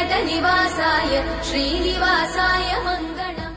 वेङ्कटनिवासाय श्रीनिवासाय मङ्गलम्।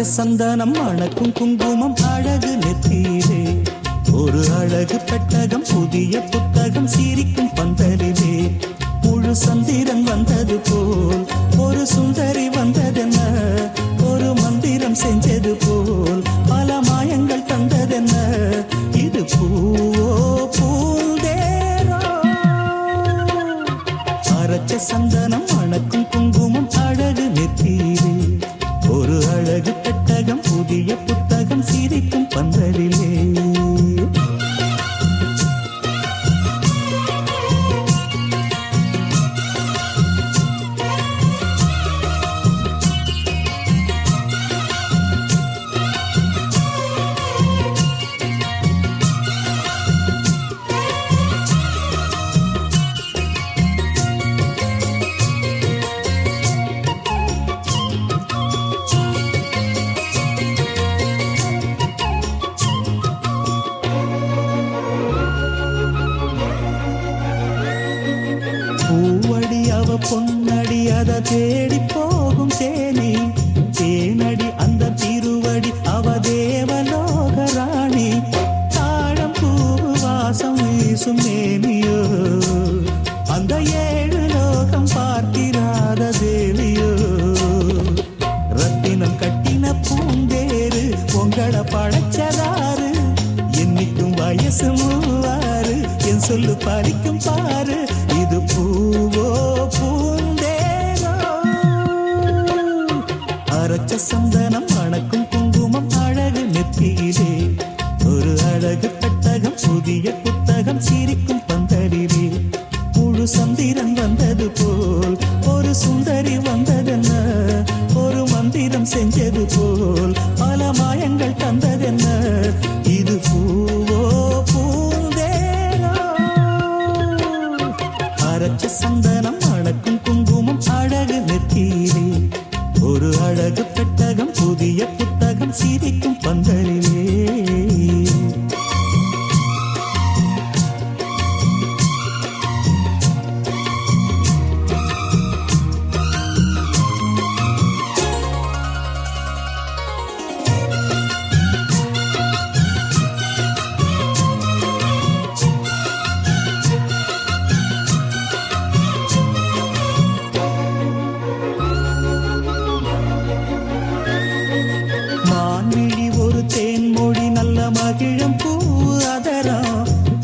சந்தனம் அணக்கும் குங்குமம் அழகு நெத்தியிலே ஒரு அழகு பெட்டகம் புதிய புத்தகம் சிரிக்கும் பந்தலிலே முழு சந்திரன் வந்தது போல் ஒரு சுந்தரி வந்ததென்ன ஒரு மந்திரம் செஞ்சது போல் பல மாயங்கள் தந்ததென்ன இது பூவோ பூந்தேரோ அரைச்ச சந்தனம் அணக்கும் குங்குமம் அழகு நெத்தியிலே ஒரு அழகு பெட்டகம் புதிய புத்தகம் சிரிக்கும் பந்தலிலே பூவடி அவ பொன்னடி அத தேடி போகும் தேனி தேனடி அந்த திருவடி அவ தேவலோக ராணி தாழம் பூ வாசம் வீசும் மேனியோ அந்த ஏழு லோகம் பார்த்திராத தேவியோ ரத்தினம் கட்டின பூந்தேரு உங்களை படைச்சதாரு என்னைக்கும் வயசு மூவாரு என் சொல்லு பறிக்கும் பாரு இது பூவோ பூந்தேரோ அரைச்ச சந்தனம் அணக்கும் குங்குமம் அழகு நெத்தியிலே ஒரு அழகு பெட்டகம் புதிய புத்தகம் சிரிக்கும் பந்தலிலே முழு சந்திரன் வந்தது போல் ஒரு சுந்தரி வந்ததென்ன ஒரு மந்திரம் செஞ்சது போல் பல மாயங்கள் தந்ததென்ன இது பூவோ பூந்தேரோ அரைச்ச சந்தனம் அணக்கும் குங்குமம் அழகு நெத்தியிலே ஒரு அழகு பெட்டகம் புதிய புத்தகம் சிரிக்கும் பந்தலிலே மான்விழி ஒரு தேன்மொழி நல்ல மகிழம் பூ அதரம்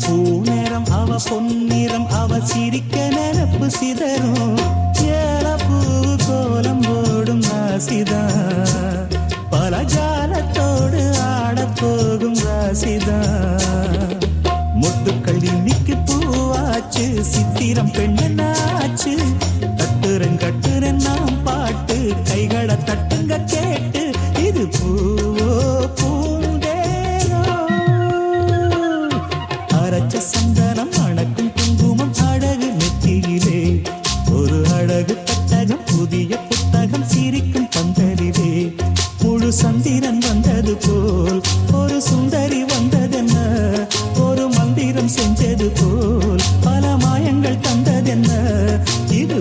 பூநேரம் அவ பொன்னிறம் அவ சிரிக்க நினப்பு சிதறும் ஏலப்பூ கோலம் ஓடும் ராசிதா பல ஜாலத்தோடு ஆடப்போகும் ராசிதா முத்துக்கள் இன்னைக்கு பூவாச்சு சித்திரம் பெண்ணாச்சு கட்டுரன் நாம் பாட்டு கைகளை தட்டுங்க கேட்டு இது பூவோ பூந்தேரோ அரைச்ச சந்தனம் அணக்கும் குங்குமம் அழகு நெத்தியிலே ஒரு அழகு பெட்டகம் புதிய புத்தகம் சிரிக்கும் பந்தலிலே முழு சந்திரன் வந்தது போல் ஒரு சுந்தரி வந்ததென்ன ஒரு மந்திரம் செஞ்சது போல் பல மாயங்கள் தந்ததென்ன இது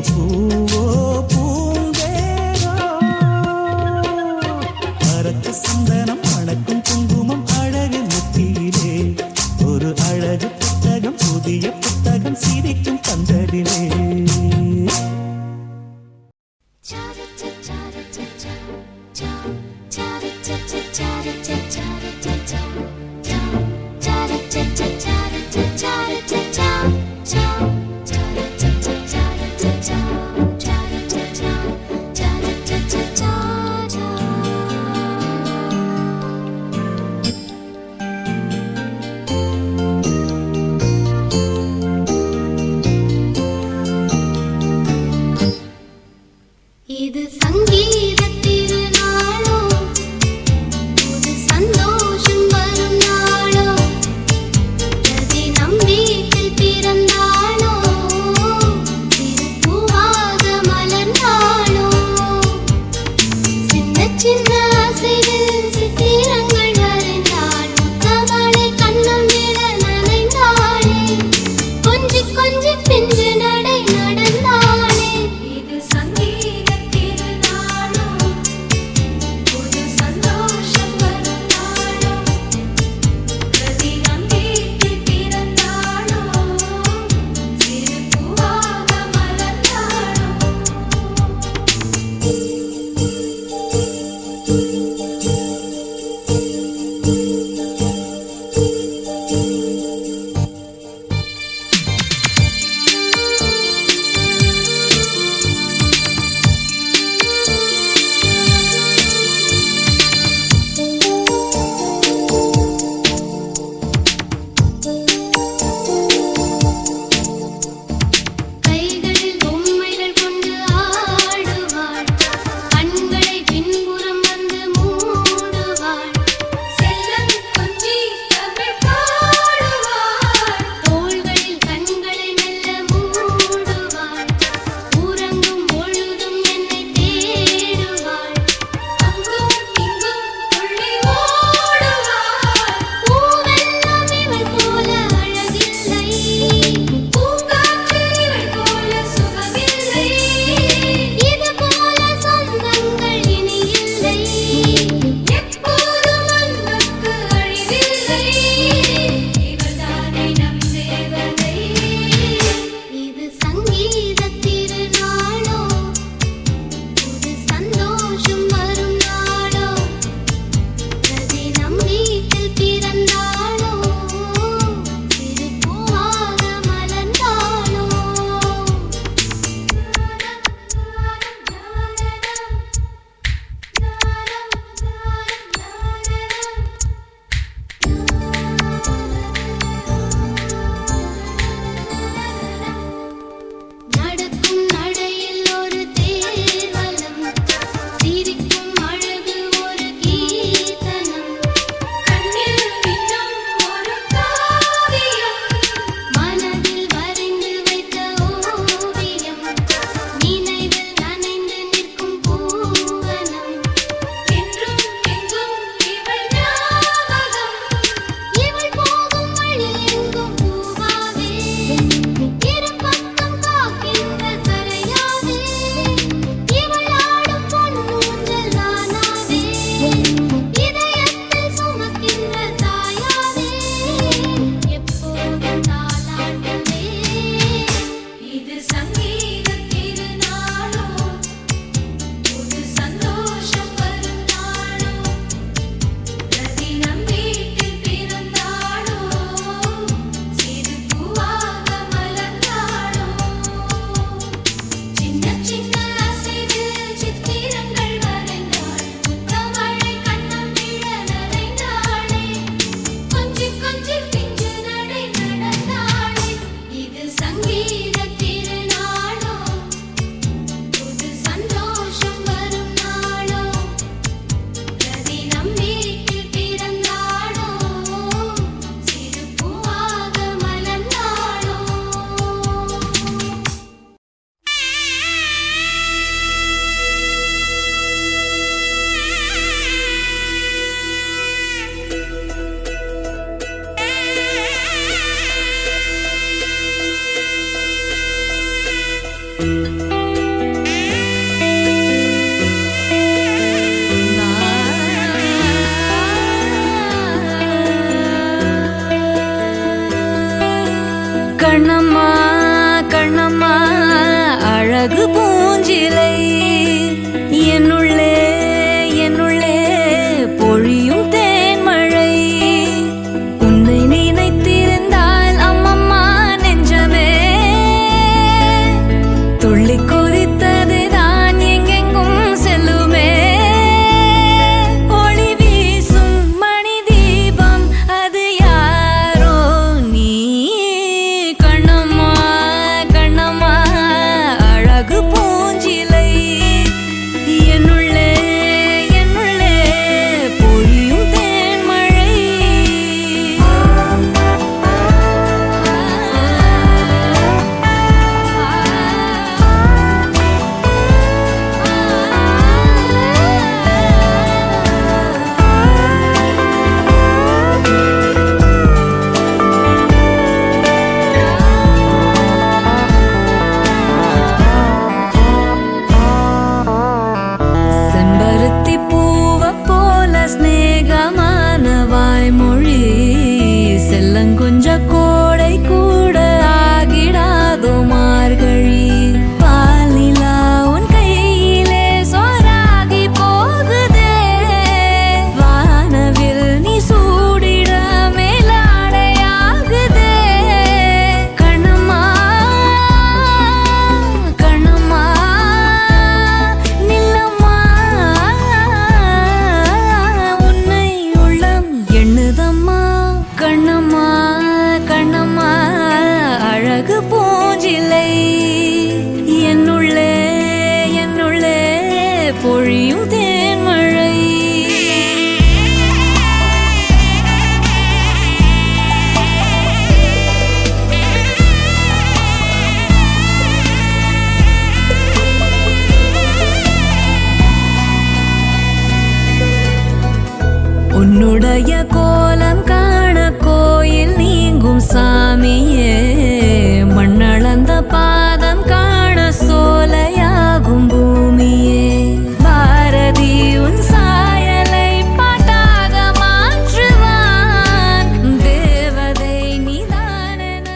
கண்ணம்மா கண்ணம்மா அழகு பூஞ்சிலை என்னுள்ளே என்னுள்ளே பொழியும் தேன்மழை உன்னை நினைத்திருந்தால் அம்மம்மா நெஞ்சமே துள்ளி கொதித்தது தான் எங்கெங்கும் செல்லுமே ஒளி வீசும் மணி தீபம் அது யாரோ நீ கண்ணம்மா கண்ணம்மா அழகு பூஞ்சிலை என்னுள்ளே என்னுள்ளே பொழியும் தேன்மழை செம்பருத்தி பூவ போல ஸ்நேகமான வாய்மொழி செல்லங்குஞ்ச கோடை கூட ஆகிடாதோ மார்கழி பால் நிலா உன் கையிலே சோறாகி போகுதே வானவில் நீ சூடிட மேலாடையாகுதே கண்ணம்மா கண்ணம்மா நில்லம்மா உன்னை உள்ளம் எண்ணுதம்மா கண்ணம்மா கண்ணம்மா அழகு பூஞ்சிலை என்னுள்ளே என்னுள்ளே பொழியும் தேன்மழை உன்னுடைய கோலம் காண கோயில் நீங்கும் சாமியே மண்ணளந்த பாதம் காண சோலையாகும் பூமியே பாரதி உன் சாயலை பாட்டாக மாற்றுவான் தேவதை நீதானென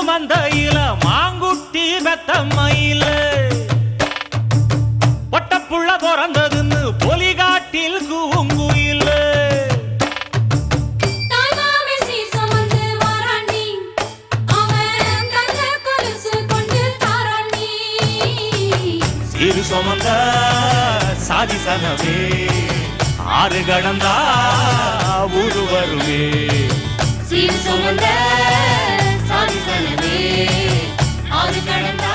மந்தையில மாங்குட்டி பெத்தம்மையில பொட்டப்புள்ள பிறந்ததுன்னு பொலிகாட்டில் கூங்குயில சிறு சுமந்த சாதி சனவே ஆறு கடந்தா ஊரு வருவே சீர் சுமந்த சாதிசனமே ஆறு கடந்தா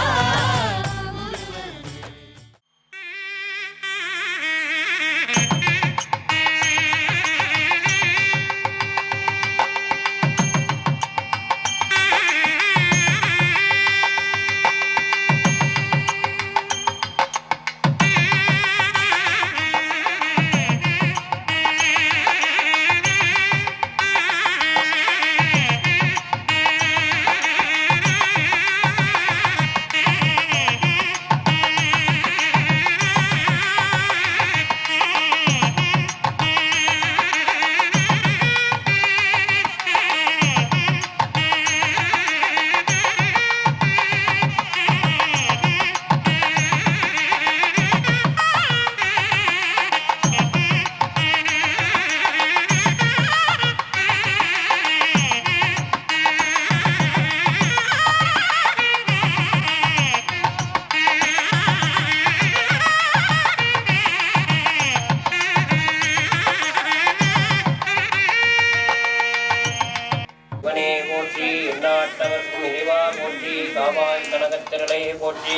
போற்றி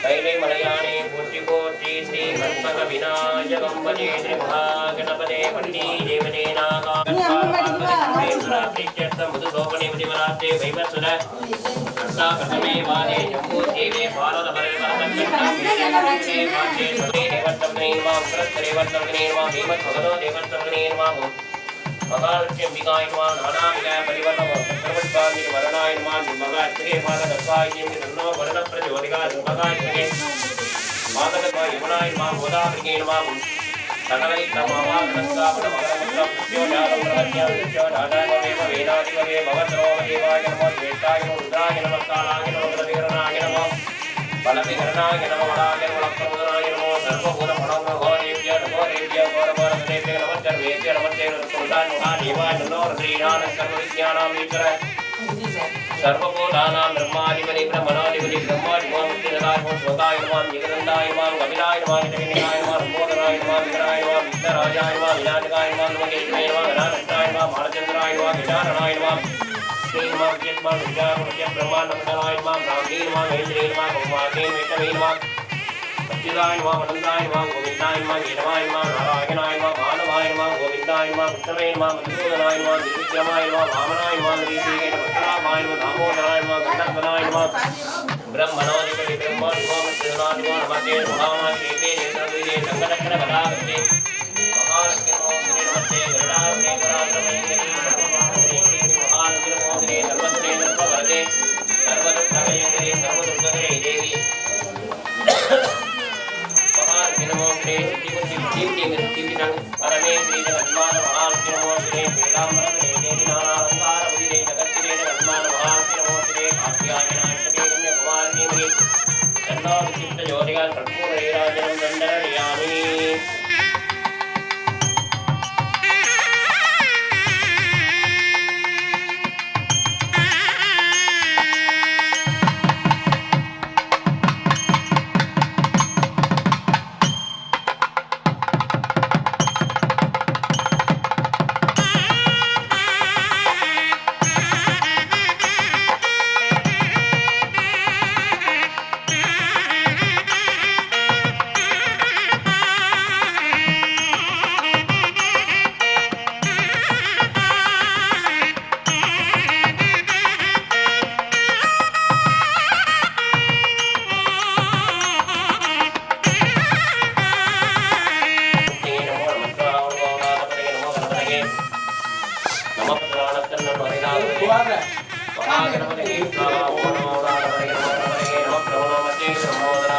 கைலை மலையானே போற்றி போற்றி ஸ்ரீ கண்பக விநாயகம் பஜே ஸ்ரீ மகாகணபதே பண்டி தேவனே நாகாம் முது சோபனே முதிவராத்தே வைவசுர கர்த்தா கர்த்தமே வாதே ஜம்பூ தேவே பாரத பரவரதே வாச்சே தேவத்தம் நீர்வாம் கிரத்தரேவத்தம் நீர்வாம் பீமத் பகதோ தேவத்தம் நீர்வாம் மகாலட்சுமிகாயன்மா நானாவிக பரிவர்ணம் சர்வஸ்வாமி வரणायन्मा மகாத்ரே மாதகத்வாயிம் தன்னோ வரண பிரஜோதிகா மகாத்ரே மாதகத்வா யமுனாயன்மா கோதாவரிகேன்மா சகலை தமவா கஸ்தாபன மகரமத்ரம் யோஜாலம் பிரத்யம் யோஜாதானவேவ வேதாதிகவே பவத்ரோமேவாய நமோ ஸ்வேதாய ருத்ராய நமோ காலாய நமோ பிரதிகரணாய நமோ பலவிகரணாய நமோ வடாய நமோ லக்ஷ்மணாய நமோ சர்வபூத மனோமோ கோரேவ்ய நமோ ரேவ்ய கோரபோரதேவ்ய நமோ சர்வேத்ய நமஸ்தே நரசுல்தான் மகாதேவாய நமோ ரத்ரீநாத சர்வவித்யானாமீஸ்வர सर्वभूतानां ब्रह्माधिपति ब्रह्मणाधिपति ब्रह्माधिपति मुक्तिदायिनों स्वदायिनों जगदन्दायिनों कपिलायिनों जगन्नायिनों रंभोदरायिनों विघ्नरायिनों विघ्नराजायिनों विनाशकायिनों नमकेश्वरायिनों गणाधत्रायिनों भालचन्द्रायिनों विचारणायिनों श्रीमां विद्यात्मां विद्यात्मज्ञ ब्रह्मानन्दनायिनों ब्राह्मीनों महेन्द्रेयिनों कुमारेण विष्णवेनों सच्चिदायिनों अनन्तायिनों गोविन्दायिनों वीरवायिनों नारायणायिनों माधवायिनों गोविन्दायिनों कृष्णवेनों मधुसूदनायिनों दिव्यमायिनों वामनायिनों श्रीकेन भद्रामायिनों दामोदरायिनों गन्धर्वनायिनों ब्रह्मणोधिपति ब्रह्मोधिपो मृत्युनाधिपो नमस्ते महामाश्रीते नेत्रद्विजे सङ्गदक्षिणकलाकृते महालक्ष्मीनमो श्री नमस्ते गरुडारुणे कराग्रमेन्द्री महालक्ष्मीनमोदरे सर्वस्ते सर्ववरदे सर्वदुःखभयङ्करे सर्वदुर्गहरे देवी महालक्ष्मीनमो श्री सिद्धिबुद्धिविद्यां परमे श्री जगन्माता महालक्ष्मीनमो श्री वेदाम्बरधरे देवी नानालङ्कारबुधिरे जगत्तिरे जगन्माता महालक्ष्मीनमो श्री कात्यायनायकदेवी कुमारदेवी तन्नो विचित्रज्योतिका कर्पूरैराजनं दण्डनयामि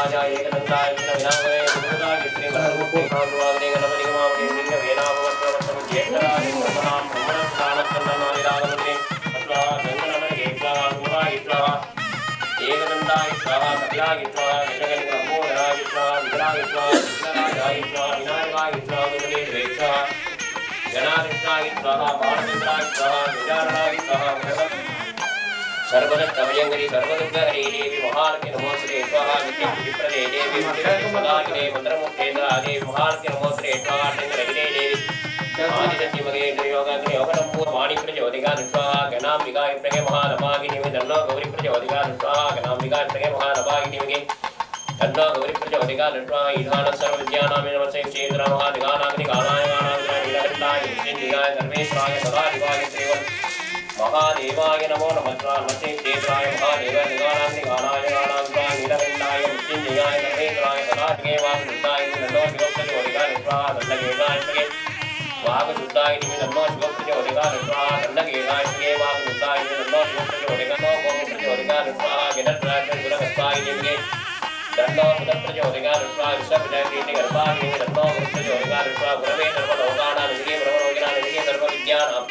गणराजाय एकदन्ताय विघ्नविनाशकाय गुरुदाय श्री गणपते कामवादने गणपति मामके लिंग वेदाववर्तवर्तम ज्येष्ठराज ब्रह्मणां ब्रह्मणं प्राणस्तन्नादिरागमते अत्वा गंगनमने स्वाहा स्वाहा एकदन्ताय स्वाहा कपिलाय स्वाहा गजगणगम्भोधराय स्वाहा विग्रहाय स्वाहा विघ्नराजाय स्वाहा विनायकाय स्वाहा गुरुदेवाय स्वाहा गणाधिष्ठाय स्वाहा बाणचन्द्राय स्वाहा गजाननाय स्वाहा सर्वदत्तभयङ्करी सर्वदुर्गहरी देवी महालक्ष्मी नमोस्तुते स्वाहा नित्यप्रदे देवी मुक्तिप्रदायिने मन्त्रमुक्तेन्द्रा देवी महालक्ष्मी नमोस्तुते स्वाहा शङ्करगिरे देवी आदिशक्तिमगे योगनम्भू वाणिप्रचोदिका स्वाहा गणाम्बिकाय प्रगे महानभागिनी तन्नो गौरीप्रचोदिका स्वाहा गणाम्बिकाय प्रगे महानभागिनी तन्नो गौरीप्रचोदिका स्वाहा ईशानः सर्वविद्यानां नमस्ते श्रीन्द्र महादिगानाग्नि गानाय गानाग्नि नीलकण्ठाय नित्याय सर्वेश्वराय सदाशिवाय श्रीवन् महादेवाय नमो नमः नमस्ते देवाय महादेव निगानाग्नि गानाय गानाग्नि नीलकण्ठाय नित्याय सर्वेश्वराय सदाशिवाय नित्याय नमो शिवप्रचोदिका स्वाहा दण्डकेशाय प्रगे वागुद्धाय नमो शिवप्रचोदिका स्वाहा दण्डकेशाय प्रगे वागुद्धाय नमो शिवप्रचोदिका नमो प्रचोदिका स्वाहा गिरद्राज गुणवत्ताय निगे दण्डो मुदप्रचोदिका स्वाहा विश्वप्रजापति गर्भाग्नि दण्डो मुदप्रचोदिका स्वाहा गुरवे सर्वलोकानां निगे ब्रह्मलोकिनां निगे सर्वविद्यानां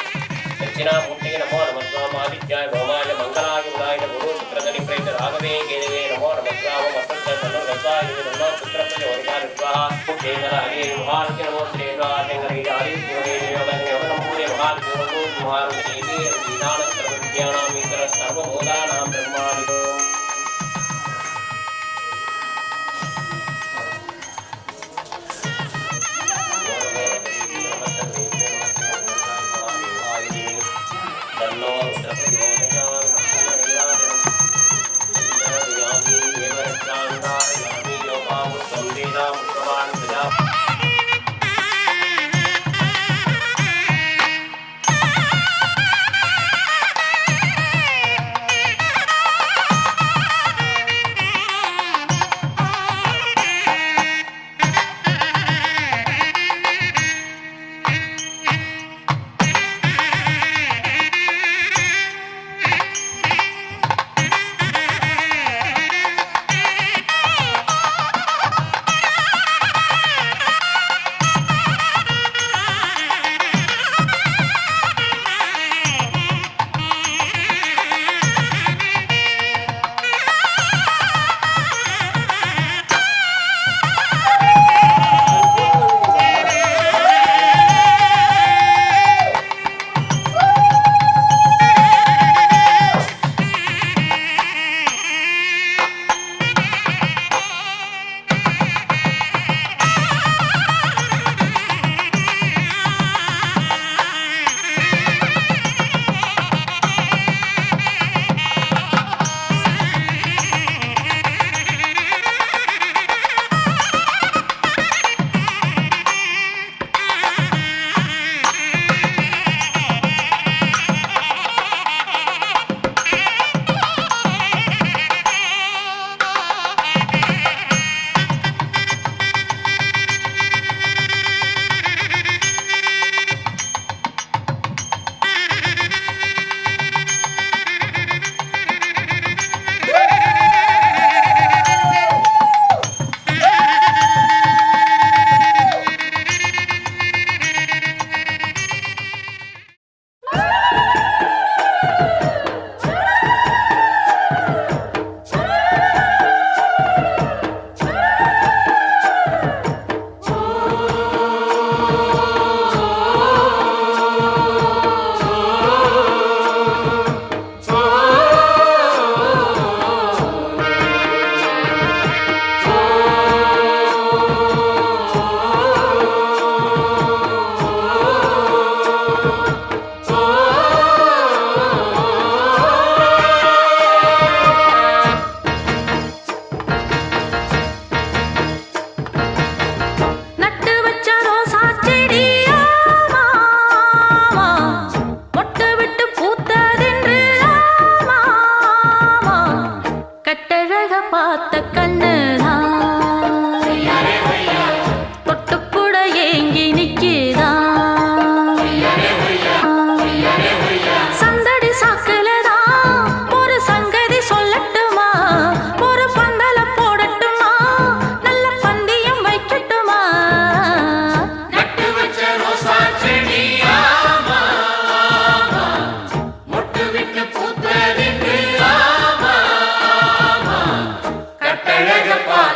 दक्षिणामूर्तिगे नमो नमः आदित्याय भौमाय मंगलाय बुधाय गुरु शुक्रधनि प्रेत राघवे केतवे नमो नमः मत्स्य तनुर्गताय नमो शुक्रप्रचोदिका स्वाहा केतराय महालक्ष्मी नमो श्री स्वाहा आदि योगनमूले महालक्ष्मी महालक्ष्मी दीनानां सर्वविद्यानां ईश्वर सर्वभूतानां ब्रह्माणि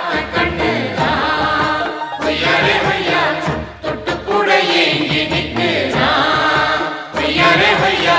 பார்த்த கண்ணுதான் பொய்யாரே பொய்யா தொட்டு கூட ஏங்கி நிற்குதான் பொய்யாரே பொய்யா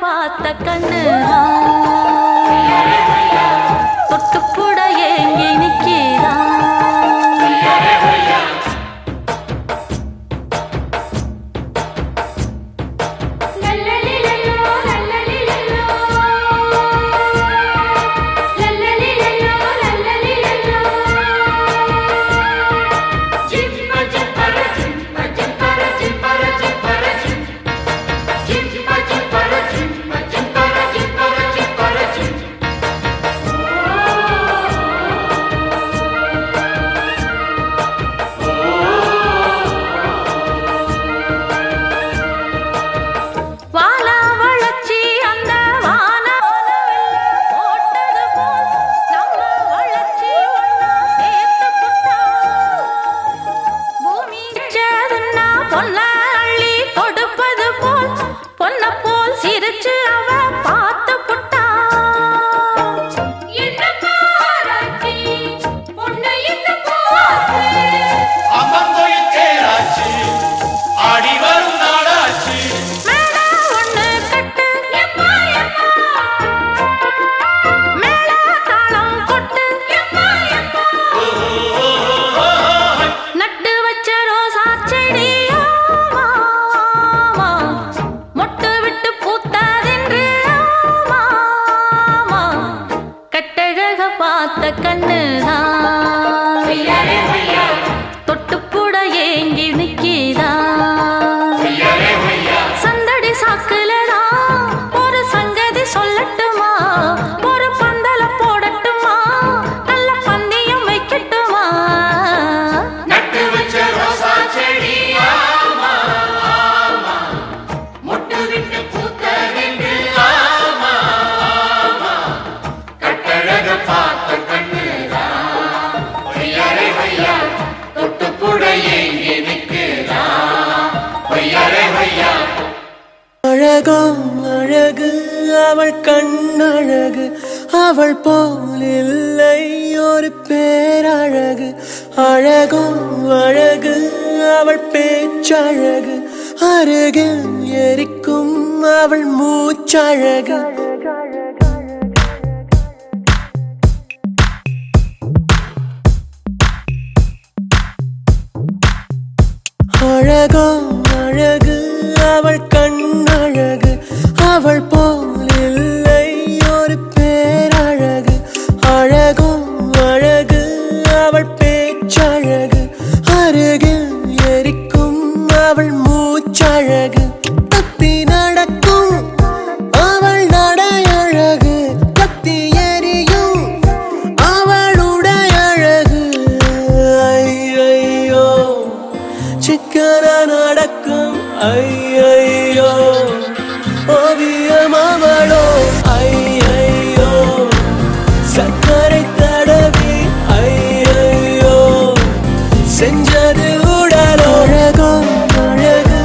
பார்த்த கண்ணு தொட்டு கூட ஏங்கி நிக்கிறா பார்த்த கண்ணுதான் தொட்டு கூட ஏங்கி நிக்கிறா சந்தடி சாக்குலதான் ஒரு சங்கதி சொல்லட்டுமா ஒரு பந்தல போடட்டுமா நல்ல பந்தயம் வைக்கட்டுமா நட்டு வச்ச ரோசா செடி ஆமா ஆமா மொட்டு விட்டு பூத்ததென்று ஆமா ஆமா கட்டழக பார்த்த கண்ணுதான் பொய்யாரே பொய்யா தொட்டு கூட ஏங்கி நிற்கிறா பொய்யாரே பொய்யா அழகோ அழகு அவள் கண்ணழகு அவள் போல் இல்லை ஒரு பேரழகு அழகோ அழகு அவள் பேச்சழகு அருகில் எரிக்கும் அவள் மூச்சழகு அழகோ அழகு அவள் கண்ணழகு அவள் போல் இல்லை ஒரு பேரழகு அழகோ அழகு அவள் பேச்சழகு அருகில் எரிக்கும் அவள் மூச்சழகு தப்பி நடக்கும் அவள் நடையழகு கத்தி எரியும் அவளுடைய அழகு ஐயோ சிக்கன நடக்கும் ஐயோ ஓவியம் அவளோ ஐயோ சக்கரை தடவி ஐயோ செஞ்சது உடலோ அழகோ அழகு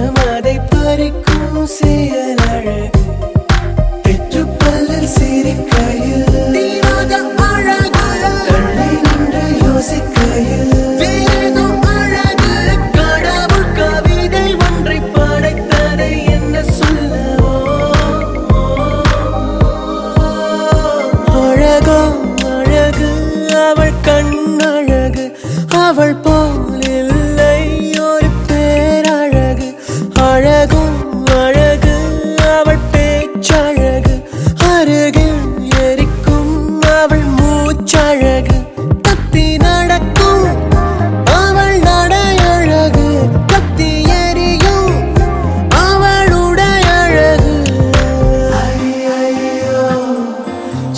கொஞ்சம் அதை பறிக்கும் செயல் அழகு பெற்று பல்லில் சிரிக்கையில் தீராத அழகு தள்ளி நின்று யோசிக்கையில் வேறேதோ அழகு கடவுள் கவிதை ஒன்றை படைத்ததை என்ன சொல்லவோ அழகோ அழகு அவள் கண்ணழகு அவள் போலில்லை ஒரு பேரழகு அழகும் அழகு அவள் பேச்சழகு அருகில் எரிக்கும் அவள் மூச்சழகு கத்தி நடக்கும் அவள் நடையழகு கத்தி எரியும் அவளுடைய அழகு ஐயையோ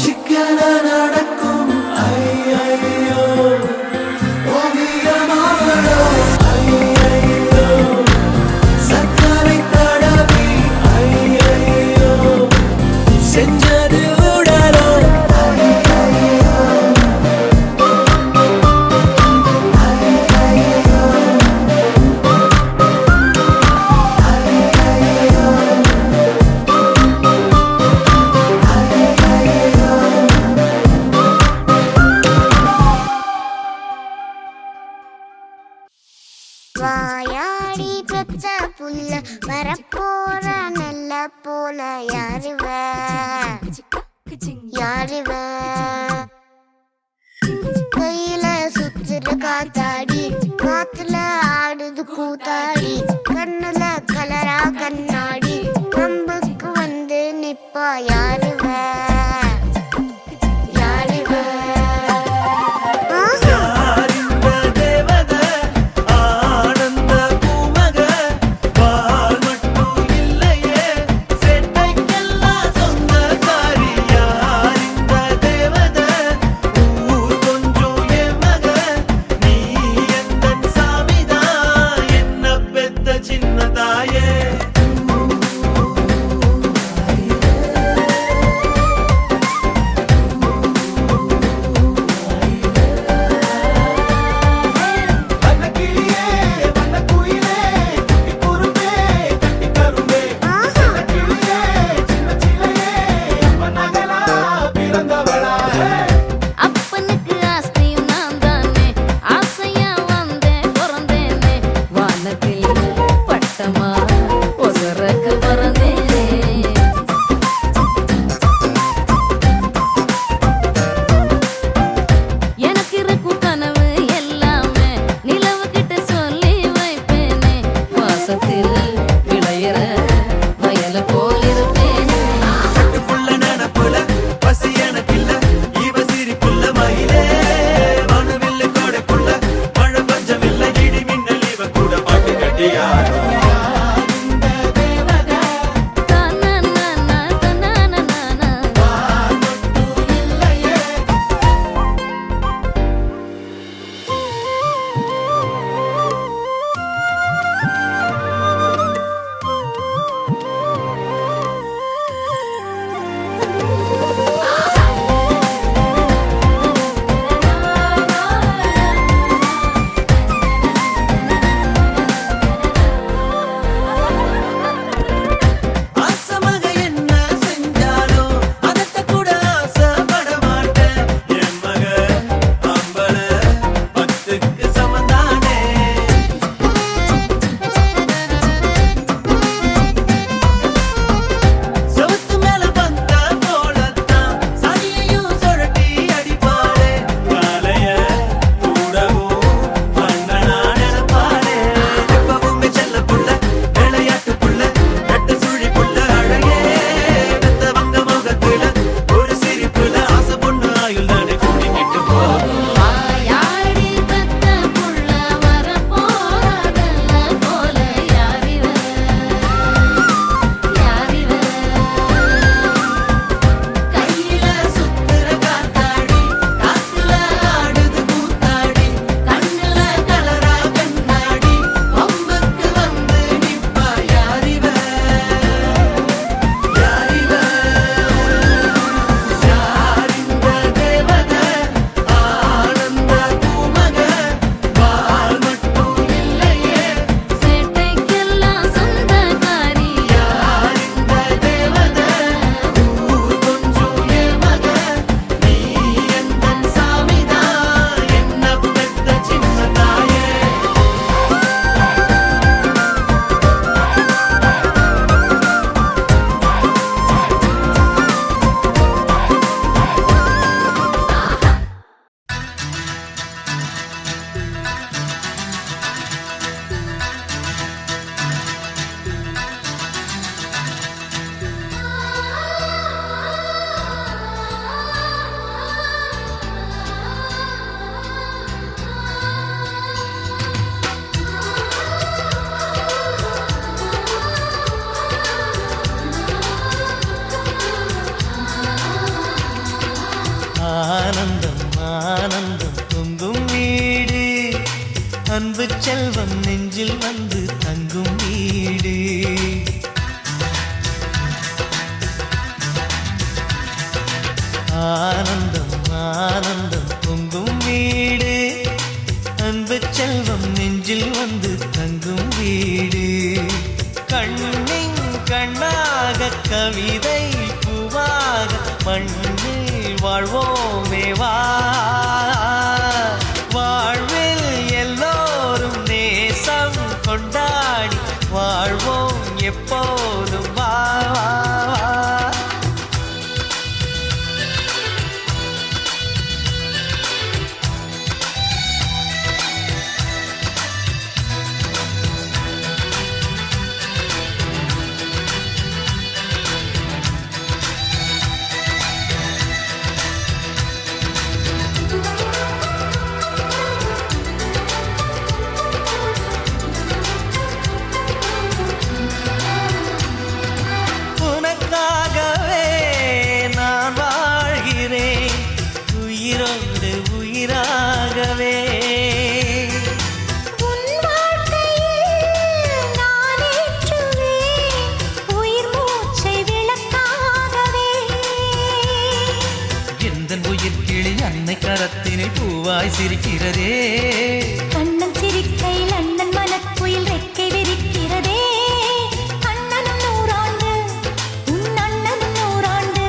சிக்கன நடக்கும் ஐயையோ ஓவியமாவளோ ஐயையோ சக்கரை தடவி ஐயையோ செஞ்சது உடலோ வாயாடி பெற்ற புல்ல வரப்போற நல்ல போல யாருவ யாருவ கையில சுத்துற காத்தாடி காத்துல ஆடுது கூத்தாடி கண்ணுல கலரா கண்ணாடி கம்புக்கு வந்து நிப்பா யாருவ யாருவ யாரிந்த தேவத ஆனந்த பூமக பால் மட்டும் இல்லையே செட்டைக்கெல்லாம் சொந்தக்காரி யாரிந்த தேவத ஊர் கொஞ்சம் என் மக நீ எந்தன் சாமிதான் என்ன பெத்த சின்ன தாயே வண்ணக்கிளியே வண்ணக்குயிலே குட்டி குரும்பே கட்டி கரும்பே கிளியே சின்ன சிலையே அம்மன் நகலா பிறந்தவளா அப்பனுக்கு ஆஸ்தியும் நான் தானே ஆசையா வந்தேன் பிறந்தேனே வானத்தில் பட்டமா ஒசரக்கு பறந்தேனே எனக்கு இருக்கும் கனவு எல்லாமே நிலவு கிட்ட சொல்லி வைப்பேனே வாசத்தில் விளையிற வயல போல் இருப்பேனே கட்டுக்குள்ள நினப்புல பசி எனக்கில்ல இவ சிரிப்புள்ள மயிலே மனுவில்ல கோடைக்குள்ள மழை பஞ்சமில்ல இடி மின்னல் இவ கூட பாட்டு கட்டியாரோ தனனனன தனனனன கவிதை பூவாக மண்ணில் வாழ்வோமே வா வாழ்வில் எல்லோரும் நேசம் கொண்டாடி வாழ்வோம் எப்போதும் வா கரத்தினில் பூவாய் சிரிக்கிறதே கண்ணன் சிரிக்கையில் அண்ணன் மனக்குயில் ரெக்கை விரிக்கிறதே அண்ணனும் நூறாண்டு உன் அண்ணனும் நூறாண்டு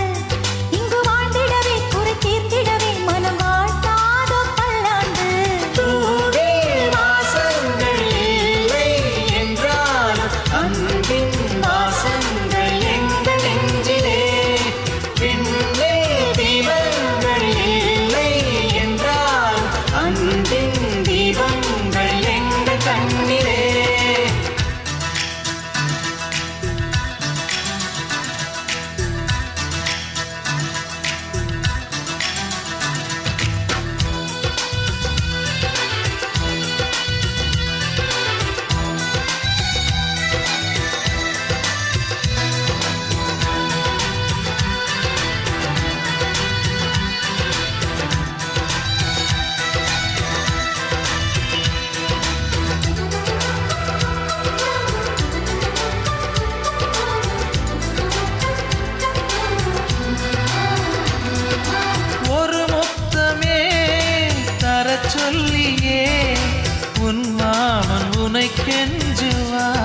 இங்கு வாழ்ந்திடவே குறை தீர்த்திடவே மனம் வாழ்த்தாதோ பல்லாண்டு வாசங்கள் இல்லை என்றாலும் அன்பின் வாசங்கள் எங்கள் நெஞ்சிலே பின்னே தீபங்கள் இல்லை என்றால் அன்பின் தீபங்கள் எங்கள் கண்ணிலே ஒரு முத்தமே தரச் சொல்லியே உன் மாமன் உனை கெஞ்சுவார்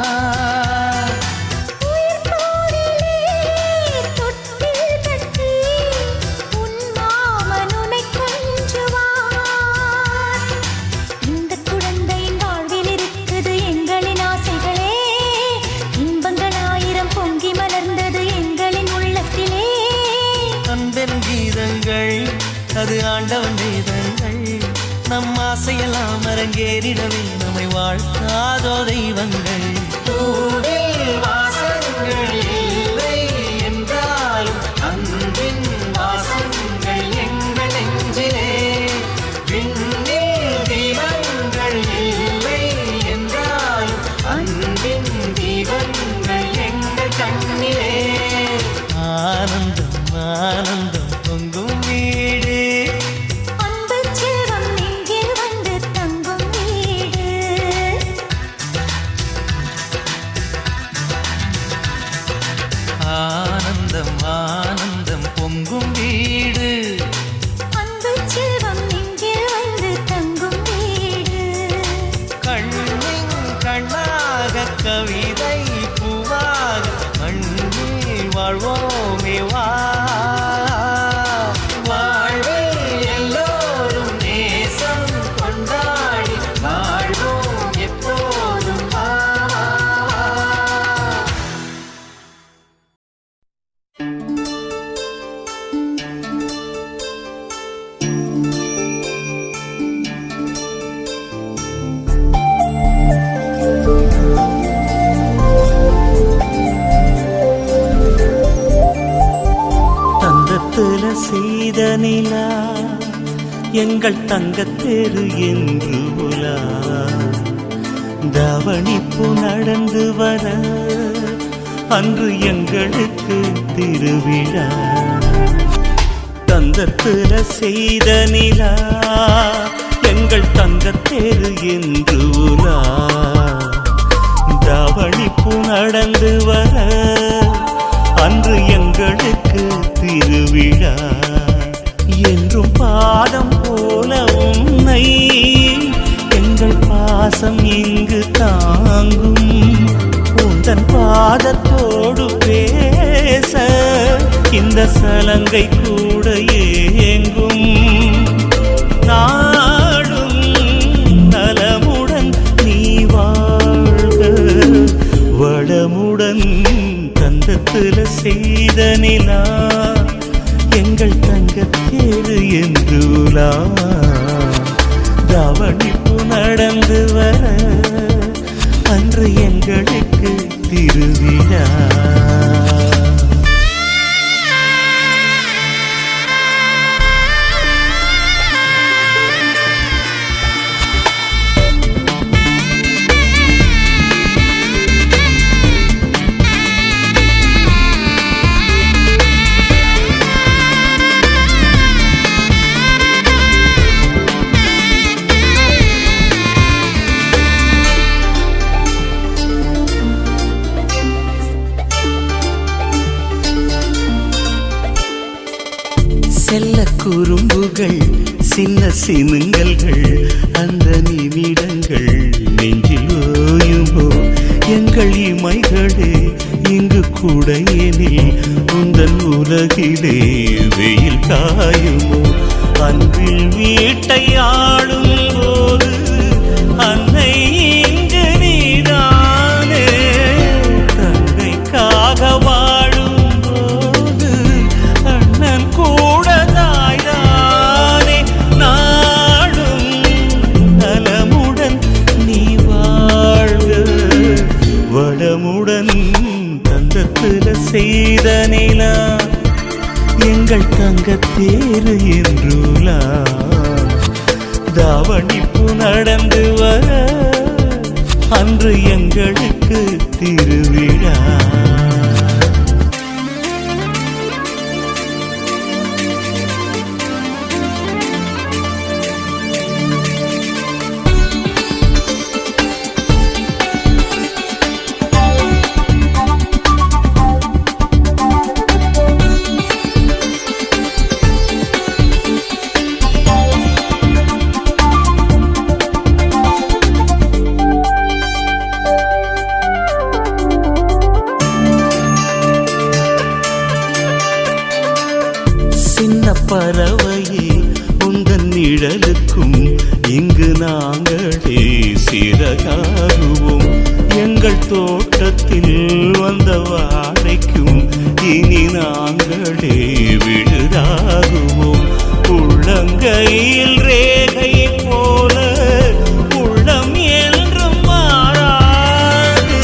உயிர் போரிலே தொட்டில் கட்டி உன் மாமன் உன்னை கொஞ்சுவார் இந்த குழந்தையின் வாழ்வில் இருக்குது எங்களின் ஆசைகளே இன்பங்கள் ஆயிரம் பொங்கி மலர்ந்தது எங்களின் உள்ளத்திலே அன்பென் கீதங்கள் அது ஆண்டவன் வேதங்கள் நம் ஆசையெல்லாம் அரங்கேறிடவே நம்மை வாழ்த்தாதோ தெய்வங்கள் வாசங்கள் இல்லை என்றாலும் அன்பின் வாசங்கள் எங்கள் நெஞ்சிலே விண்ணில் தீபங்கள் இல்லை என்றாலும் அன்பின் தீபங்கள் எங்கள் கண்ணிலே ஆனந்தம் ஆனந்தம் பொங்கும் வீடு அன்பு செல்வம் நெஞ்சில் வந்து தங்கும் வீடு ஆனந்தம் ஆனந்தம் பொங்கும் வீடு அன்பு செல்வம் நெஞ்சில் வந்து தங்கும் வீடு கண்ணின் கண்ணாக கவிதை பூவாக மண்ணில் வாழ்வோமே வா வாழ்வில் எல்லோரும் நேசம் கொண்டாடி வாழ்வோம் எப்போதும் வா தங்கத்துல செய்த நிலா எங்கள் தங்கத்தேரு என்று உலா தவணிப்பு நடந்து வர அன்று எங்களுக்கு திருவிழா தந்தத்துல செய்த நிலா எங்கள் தங்கத்தேரு என்று உலா தவணிப்பு நடந்து வர அன்று எங்களுக்கு திருவிழா என்றும் பாதம் போல உன்னை எங்கள் பாசம் இங்கு தாங்கும் உந்தன் பாதத்தோடு பேசும் இந்த சலங்கை கூட ஏங்கும். நாடும் நலமுடன் நீ வாழ்க, வளமுடன் தந்தத்துல செய்த நிலா எங்கள் தங்கத்தேரு என்றுலா. தவணிப்பு நடந்து வர அன்று எங்களுக்கு திருவிழா. செல்ல குறும்புகள் சின்ன சினுங்கல்கள் அந்த நிமிடங்கள் நெஞ்சில் ஓயுமோ. எங்கள் இமைகளே இங்கு கூடையெனில் உந்தன் உலகிலே வெயில் காயுமோ. அன்பில் வீட்டை ஆளும் போது அன்னை இங்கு நீதானே. தங்கைக்காக வாழும் போது அண்ணன் கூட தாய்தானே. நாடும் நலமுடன் நீ வாழ்க, வளமுடன் தந்தத்துல செய்த நிலா எங்கள் தங்கத்தேரு என்றுலா. தாவணிப்பு நடந்து வர அன்று எங்களுக்கு திருவிழா. பறவையே உந்தன் நிழலுக்கும் இங்கு நாங்களே சிறகாகுவோம். எங்கள் தோட்டத்தில் வந்த வாழைக்கும் இனி நாங்களே விழுதாகுவோம். உள்ளங்கையில் ரேகை போல உள்ளம் என்றும் மாறாது.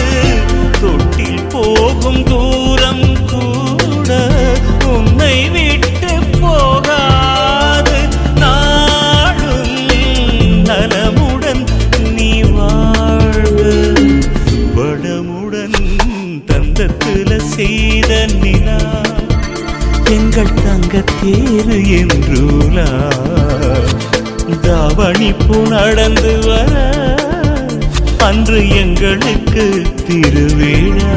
தொட்டில் போகும் தூரம் கூட உன்னை விட்டு போகாது. நாடும் நலமுடன் நீ வாழ்க, வளமுடன் தந்தத்துல செய்த நிலா எங்கள் தங்கத்தேரு என்றுலா. தாவணிப்பு நடந்து வர அன்று எங்களுக்கு திருவிழா.